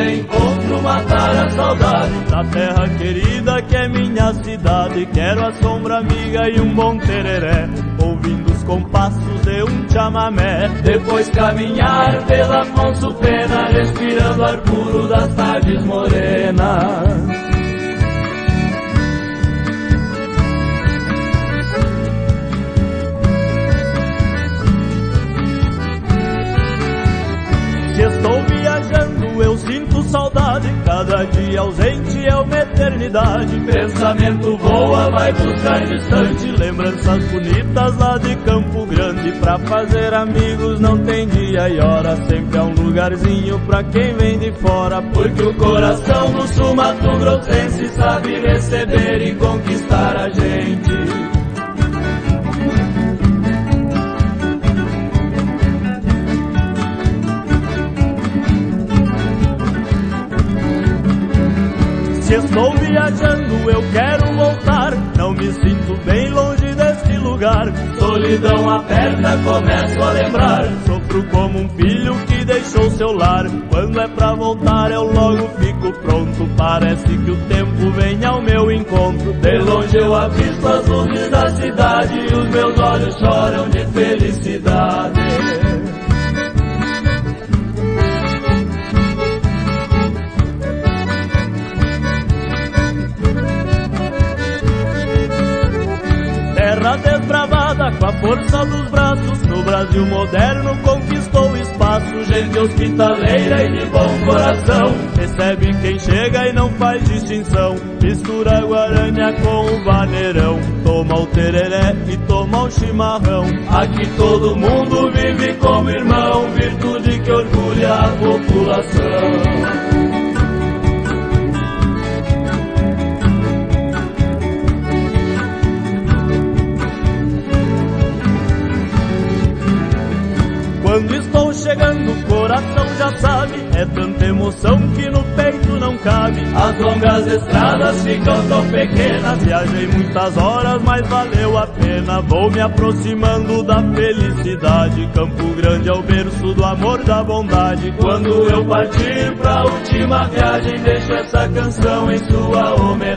reencontro matar a saudade da terra querida que é minha cidade. Quero a sombra amiga e um bom tereré, ouvindo os compassos de um chamamé. Depois caminhar pela Afonso Pena, respirando ar puro das tardes morenas. Se estou viajando eu sinto saudade, cada dia ausente é uma eternidade. Pensamento voa, vai buscar distante lembranças bonitas lá de Campo Grande. Pra fazer amigos não tem dia e hora, sempre há um lugarzinho pra quem vem de fora. Porque o coração do sul-mato-grossense sabe receber e conquistar a gente. Se estou viajando eu quero voltar, não me sinto bem longe deste lugar. Solidão aperta, começo a lembrar, sofro como um filho que deixou seu lar. Quando é pra voltar eu logo fico pronto, parece que o tempo vem ao meu encontro. De longe eu avisto as luzes da cidade e os meus olhos choram de felicidade. Terra desbravada com a força dos braços, no Brasil moderno conquistou espaço. Gente hospitaleira e de bom coração, recebe quem chega e não faz distinção. Mistura a guarânia com o vaneirão, toma o tereré e toma o chimarrão. Aqui todo mundo vive como irmão, virtude que orgulha a população. Quando estou chegando o coração já sabe, é tanta emoção que no peito não cabe. As longas estradas ficam tão pequenas, viajei muitas horas mas valeu a pena. Vou me aproximando da felicidade, Campo Grande é o berço do amor, da bondade. Quando eu partir pra última viagem, deixo essa canção em sua homenagem.